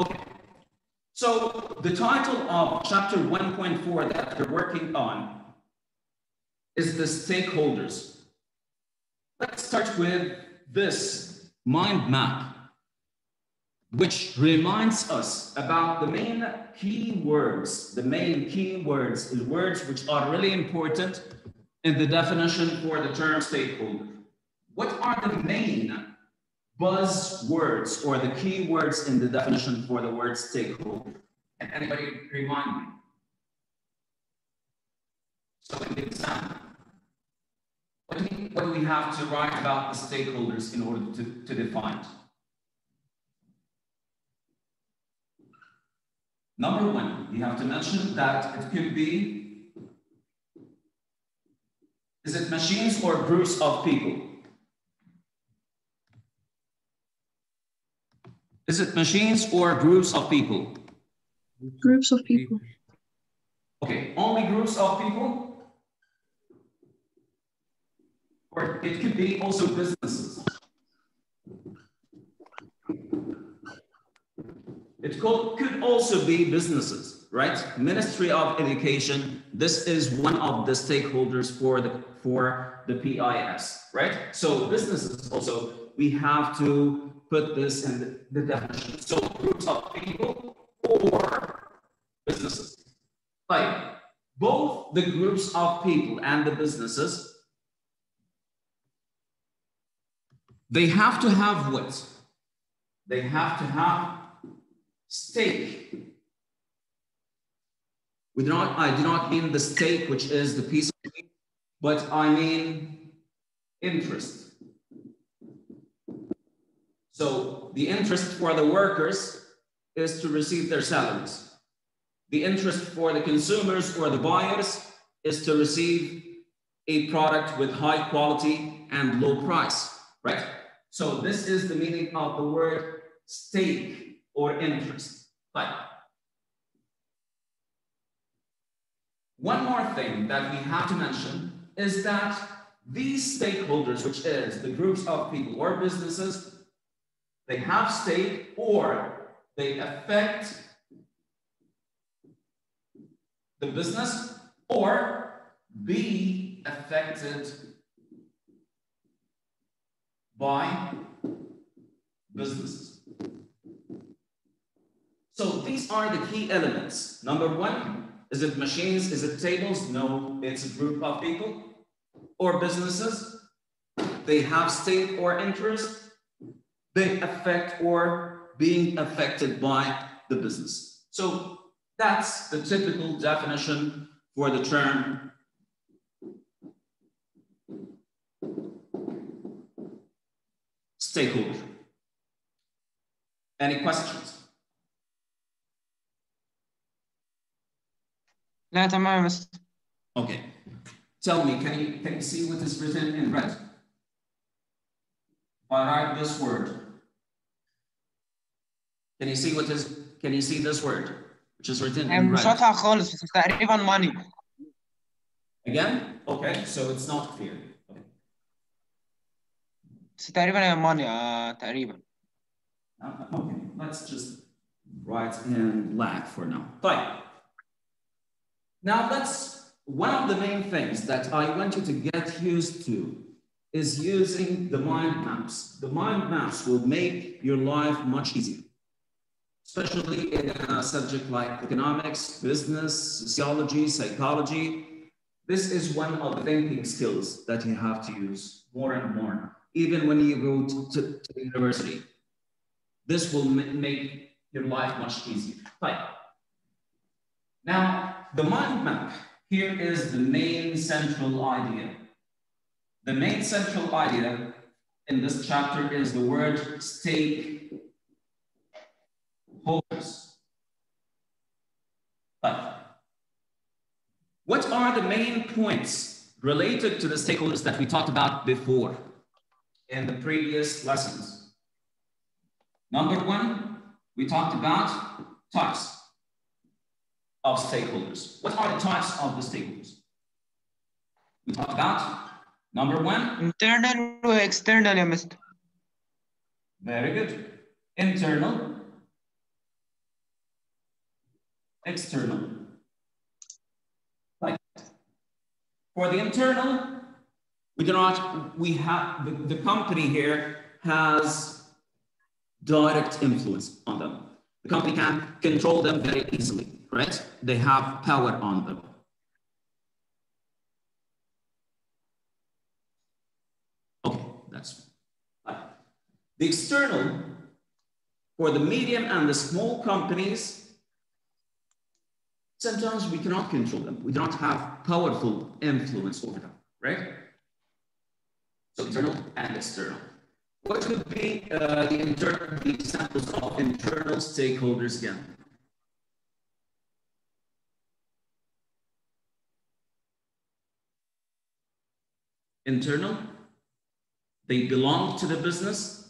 Okay. So the title of chapter 1.4 that we're working on is the stakeholders. Let's start with this mind map, which reminds us about the main keywords, words which are really important in the definition for the term stakeholder. What are the main buzzwords or the keywords in the definition for the word stakeholder? Can anybody remind me? So in the exam, what do we have to write about the stakeholders in order to define it? Number one, you have to mention that it could be, is it machines or groups of people? Is it machines or groups of people? Groups of people. Okay, only groups of people? Or it could be also businesses. It could also be businesses, right? Ministry of Education, this is one of the stakeholders for the PIS, right? So businesses also, we have to put this in the definition. So groups of people or businesses. Like both the groups of people and the businesses, they have to have what? They have to have stake. I do not mean the stake, which is the piece of meat, but I mean interest. So the interest for the workers is to receive their salaries. The interest for the consumers or the buyers is to receive a product with high quality and low price, right? So this is the meaning of the word stake or interest. Right. One more thing that we have to mention is that these stakeholders, which is the groups of people or businesses, they have stake or they affect the business or be affected by businesses. So these are the key elements. Number one, is it machines? Is it tables? No, it's a group of people or businesses. They have stake or interest. They affect or being affected by the business. So that's the typical definition for the term stakeholder. Any questions? لا تمام بس. Okay. Tell me, can you see what is written in red? If I write this word, can you see this word which is written in مش red? واضحة خالص بس تقريبا money. Again? Okay, so it's not clear. Okay. بس تقريبا هي money تقريبا. Okay, let's just write in black for now. Fine. Now one of the main things that I want you to get used to is using the mind maps. The mind maps will make your life much easier, especially in a subject like economics, business, sociology, psychology. This is one of the thinking skills that you have to use more and more, even when you go to the university. This will make your life much easier. Right. Now, the mind map, here is the main central idea. The main central idea in this chapter is the word stakeholders. Right. What are the main points related to the stakeholders that we talked about before in the previous lessons? Number one, we talked about types of stakeholders. What are the types of the stakeholders? We talked about number one. Internal or external, Mr. Very good. Internal external. Like for the internal, we have the company here has direct influence on them. The company can control them very easily, right? They have power on them. Okay, that's fine. The external, for the medium and the small companies, sometimes we cannot control them. We don't have powerful influence over them, right? So internal and external. What could be the examples of internal stakeholders again? Internal, they belong to the business.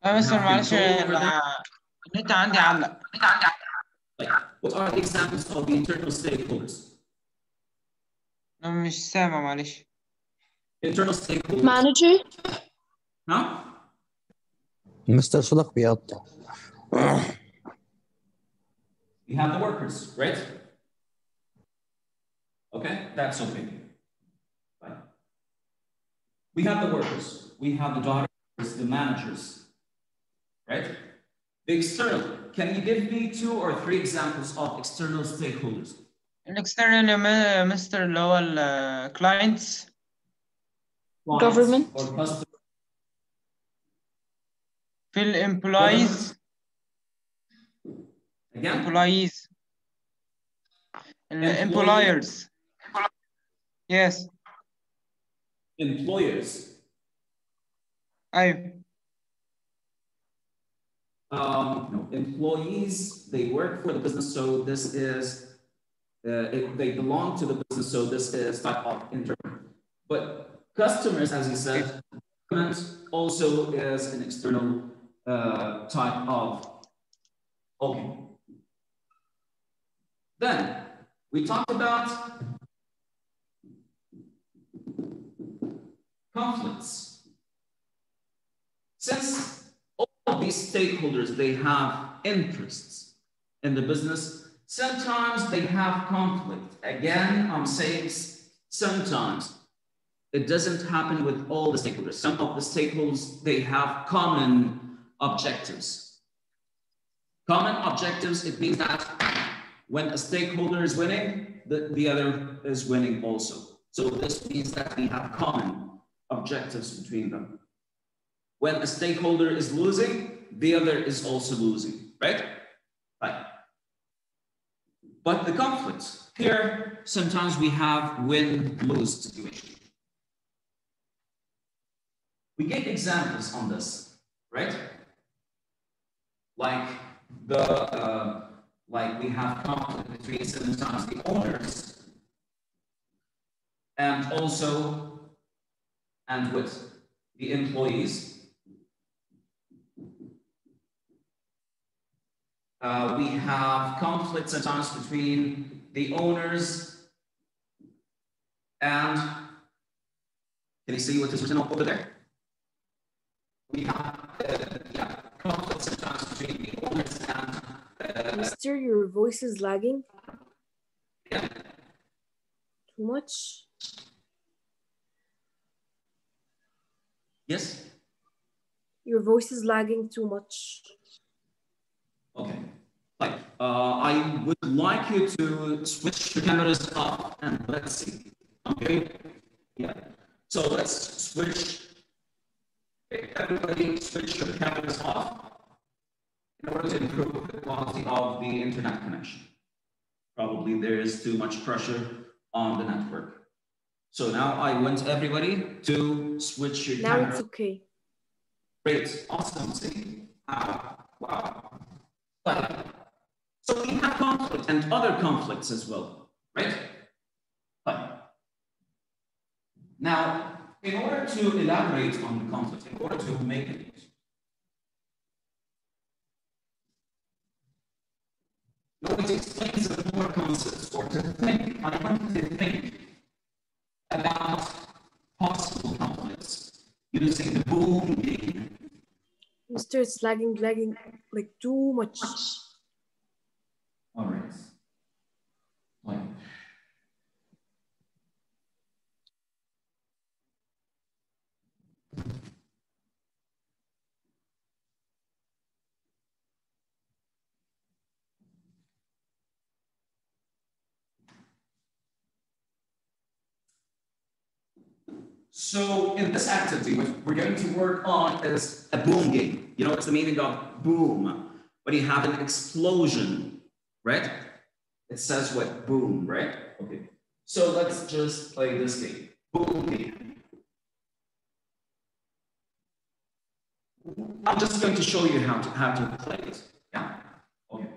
مستر معلش النت عندي علق. Like, what are the examples of the internal stakeholders? أنا مش سامع معلش. Internal stakeholders. Manager. Huh? مستر صوتك بيقطع. You have the workers, right? Okay, that's okay. Fine. We have the workers, we have the directors, the managers, right? The external, can you give me 2 or 3 examples of external stakeholders? الإكسترنال يا مستر اللي هو الكلاينتس. Government. Or customers. في الامبلويز. Again? Employees. Employers. Yes. Employers. أيوه. No, employees, they work for the business, so this is, they belong to the business, so this is type of internal. But customers, as you said, also is an external type of, okay. Then we talked about conflicts. Since all of these stakeholders, they have interests in the business, sometimes they have conflict. Again, I'm saying sometimes. It doesn't happen with all the stakeholders. Some of the stakeholders, they have common objectives. Common objectives, it means that when a stakeholder is winning, the other is winning also. So this means that we have common objectives between them. When a stakeholder is losing, the other is also losing, right? Right. But the conflicts, here, sometimes we have win-lose situation. We get examples on this, right? Like like we have conflict between sometimes the owners and also with the employees. We have conflicts sometimes between the owners and, can you see what is written over there? We have conflicts sometimes between the owners and Mister, your voice is lagging. Yeah. Too much. Yes? Your voice is lagging too much. Okay. Like, I would like you to switch your cameras off and let's see. Okay? Yeah. So let's switch. Everybody switch your cameras off in order to improve the quality of the internet connection. Probably there is too much pressure on the network. So now I want everybody to switch your camera. Now it's okay. Great, awesome, see? Wow. But, so we have conflict and other conflicts as well, right? But, now, in order to elaborate on the conflict, in order to make it, in order to explain some more concepts or to think, I want to think about possible conflicts using the boom game. Mister, it's lagging like too much. All right. Like, so in this activity, what we're going to work on is a boom game. You know, what's the meaning of boom? When you have an explosion, right? It says what? Boom, right? Okay. So let's just play this game. Boom game. I'm just going to show you how to play it. Yeah. Okay.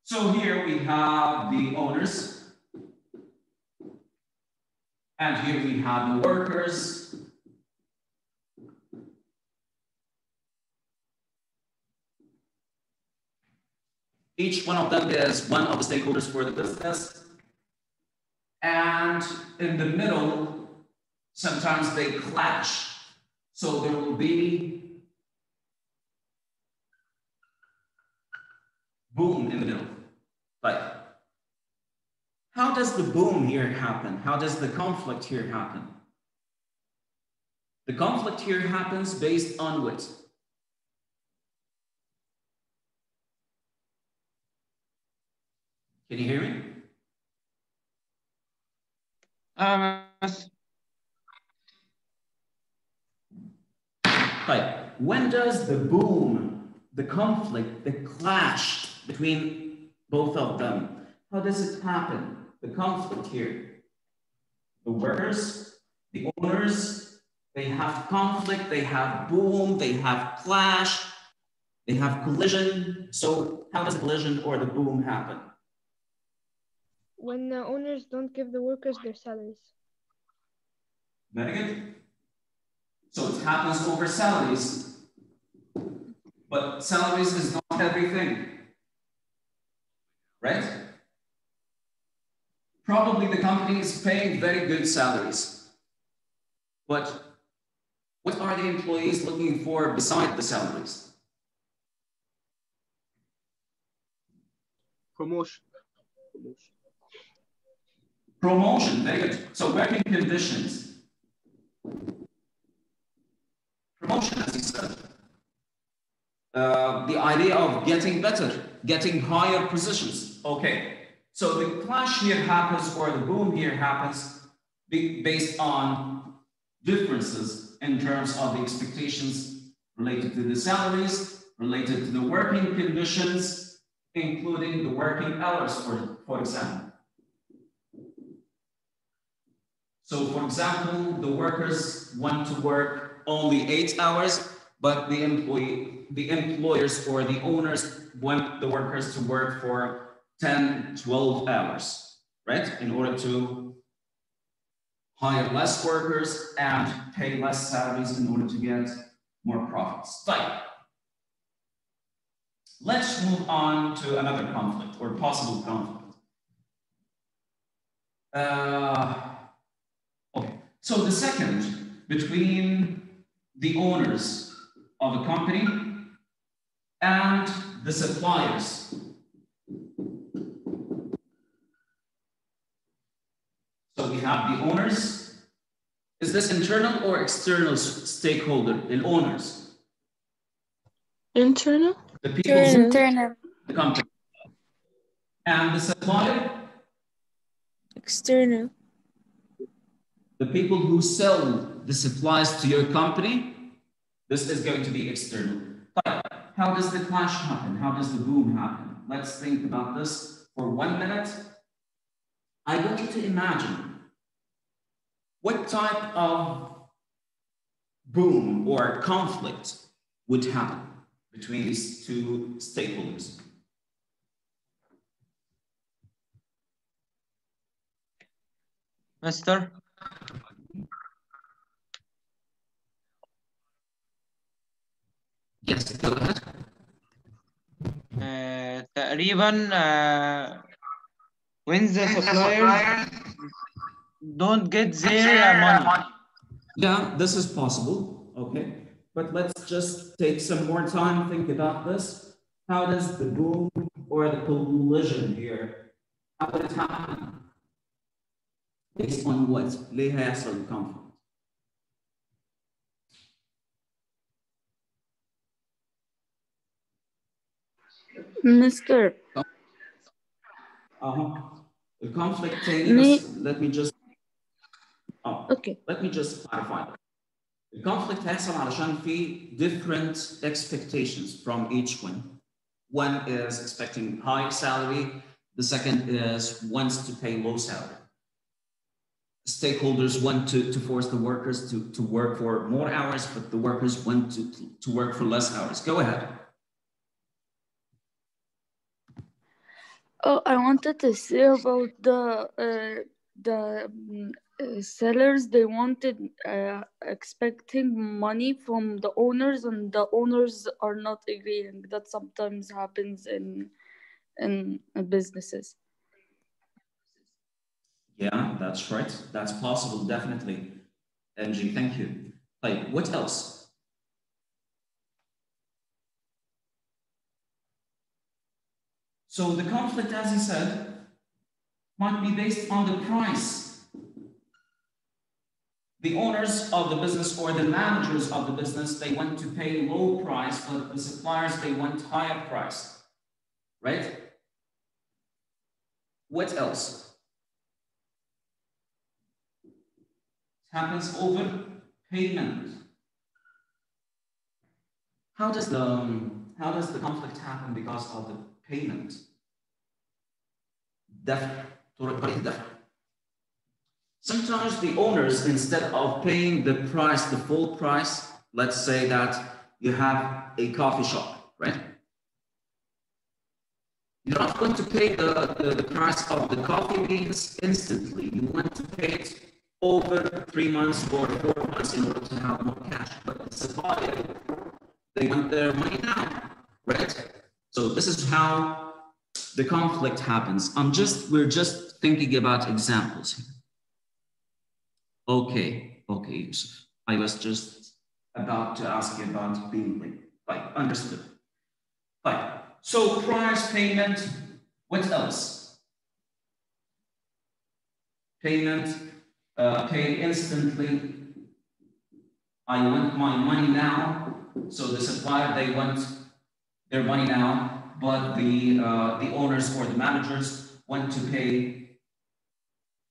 So here we have the owners. And here we have the workers. Each one of them is one of the stakeholders for the business. And in the middle, sometimes they clash. So there will be boom in the middle. Like, how does the boom here happen? How does the conflict here happen? The conflict here happens based on what? Can you hear me? Right. When does the boom, the conflict, the clash between both of them, how does it happen? The conflict here. The workers, the owners, they have conflict, they have boom, they have clash, they have collision. So how does the collision or the boom happen? When the owners don't give the workers their salaries. Very good. So it happens over salaries, but salaries is not everything, right? Probably the company is paying very good salaries, but what are the employees looking for beside the salaries? Promotion. Promotion, very good. So working conditions. Promotion, as you said. The idea of getting better, getting higher positions. Okay, so the clash here happens, or the boom here happens based on differences in terms of the expectations related to the salaries, related to the working conditions, including the working hours, for example. So, for example, the workers want to work only 8 hours, but the employers or the owners want the workers to work for 10, 12 hours, right? In order to hire less workers and pay less salaries in order to get more profits. Right. Let's move on to another conflict or possible conflict. Okay, so the second, between the owners of a company and the suppliers. So we have the owners. Is this internal or external stakeholder in owners? Internal? The people Internal. the company. And the supplier? External. The people who sell the supplies to your company, this is going to be external. But how does the clash happen? How does the boom happen? Let's think about this for 1 minute. I want you to imagine what type of boom or conflict would happen between these two stakeholders. Mister? Yes, go ahead. تقريبا when the suppliers don't get their money. Yeah, this is possible, okay? But let's just take some more time, think about this. How does the boom or the collision here, how would it happen? Based on what? ليه هيحصل conflict? Mr. The conflict thing, let me just clarify. The conflict هيحصل علشان في different expectations from each one. One is expecting high salary. The second is wants to pay low salary. Stakeholders want to force the workers to work for more hours, but the workers want to work for less hours. Go ahead. Oh, I wanted to say about the sellers. They wanted expecting money from the owners, and the owners are not agreeing. That sometimes happens in businesses. Yeah, that's right. That's possible, definitely. MG, thank you. Like, what else? So the conflict, as he said, might be based on the price. The owners of the business or the managers of the business, they want to pay low price, but the suppliers, they want higher price, right? What else? Happens over payment. How does the conflict happen because of the payment? Sometimes the owners, instead of paying the price, the full price, let's say that you have a coffee shop, right? You're not going to pay the price of the coffee beans instantly. You want to pay it over 3 months or 4 months in order to have more cash. But the supplier, they want their money now, right? So this is how the conflict happens. We're just thinking about examples here. Okay, Yusuf. I was just about to ask you about being late. Right, understood. Right. So price, payment, what else? Payment, pay instantly. I want my money now. So the supplier, they want their money now, but the owners or the managers want to pay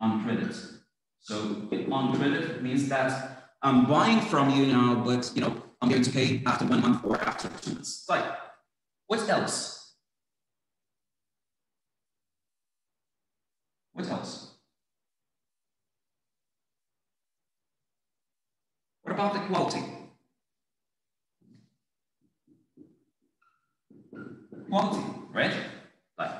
on credit. So on credit means that I'm buying from you now, but I'm going to pay after 1 month or after 2 months. Like, what else? What else? What about the quality? Quality, right? Like,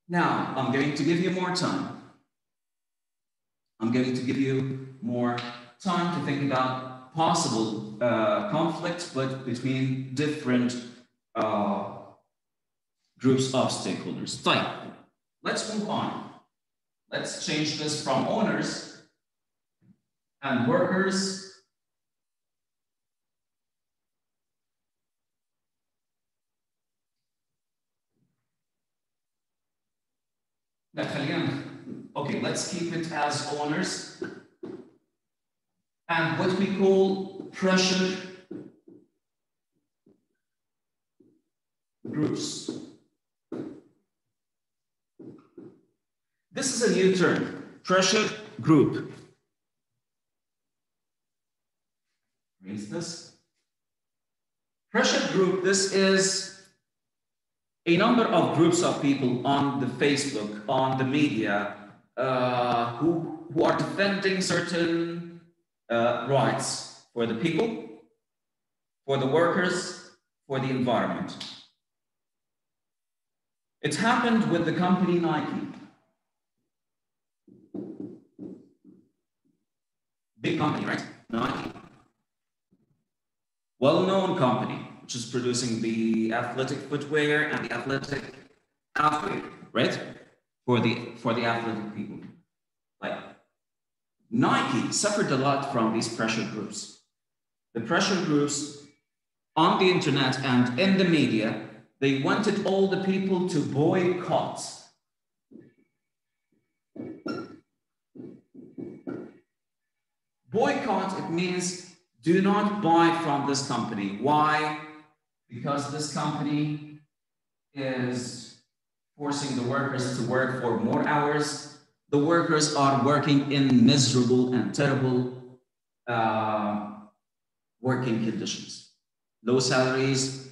now I'm going to give you more time. I'm going to give you more time to think about possible conflicts, but between different groups of stakeholders. Fine. Let's move on. Let's change this from owners and workers okay, let's keep it as owners and what we call pressure groups. This is a new term, pressure group. Raise this. Pressure group, this is a number of groups of people on the Facebook, on the media, who are defending certain rights for the people, for the workers, for the environment. It happened with the company Nike. Big company, right? Nike. Well-known company, which is producing the athletic footwear and the athletic outfit, right? For the athletic people. Like, Nike suffered a lot from these pressure groups. The pressure groups on the internet and in the media, They wanted all the people to boycott. Boycott, it means do not buy from this company. Why? Because this company is forcing the workers to work for more hours. The workers are working in miserable and terrible working conditions. Low salaries,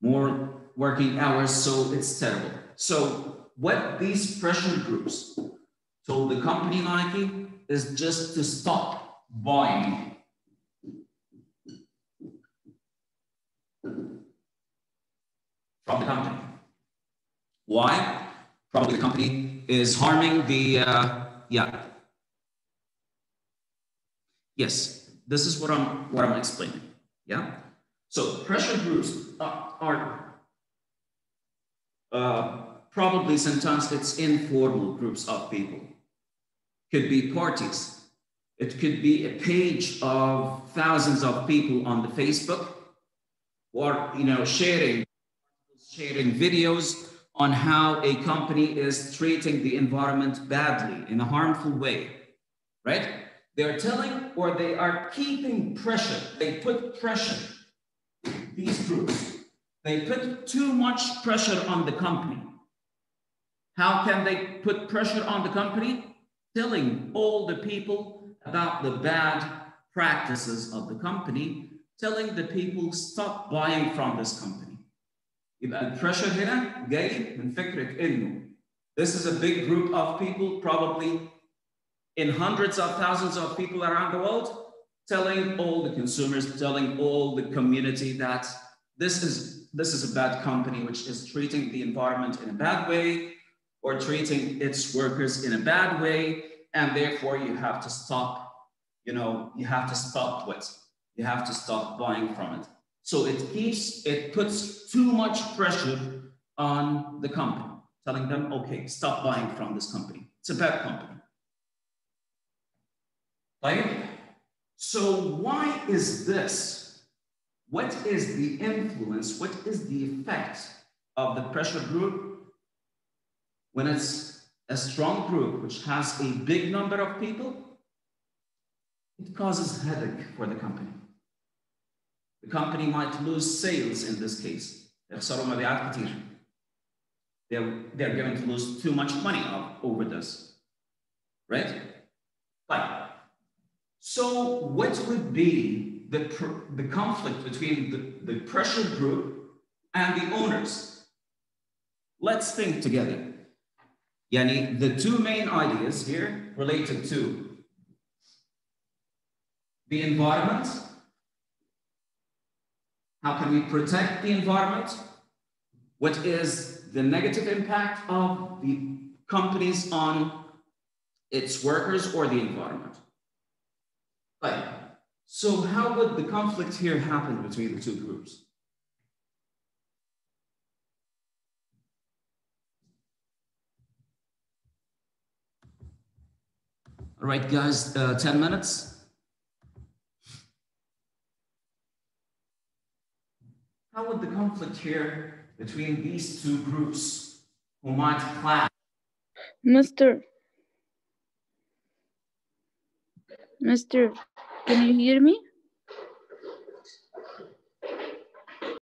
more working hours, so it's terrible. So what these pressure groups told the company Nike is just to stop buying from the company. Why? Probably the company is harming the, Yes, this is what I'm explaining, yeah? So pressure groups are probably sometimes it's informal groups of people. Could be parties. It could be a page of thousands of people on the Facebook, or sharing videos on how a company is treating the environment badly in a harmful way, right? They're telling, or they are keeping pressure. They put pressure, these groups. They put too much pressure on the company. How can they put pressure on the company? Telling all the people about the bad practices of the company, telling the people stop buying from this company. يبقى البريشر هنا جاي من فكرة إنه this is a big group of people, probably in hundreds of thousands of people around the world, telling all the consumers, telling all the community that this is a bad company which is treating the environment in a bad way or treating its workers in a bad way, and therefore you have to stop, you have to stop you have to stop buying from it. So it puts too much pressure on the company, telling them, okay, stop buying from this company. It's a bad company. Right? So why is this? What is the influence? What is the effect of the pressure group when it's a strong group which has a big number of people? It causes headache for the company. The company might lose sales in this case. They're going to lose too much money over this, right? Right. So what would be the conflict between the pressure group and the owners? Let's think together. Yani, the two main ideas here related to the environment. How can we protect the environment? What is the negative impact of the companies on its workers or the environment? Right. So how would the conflict here happen between the two groups? All right, guys, 10 minutes. How would the conflict here between these two groups who might clash? Mister, can you hear me?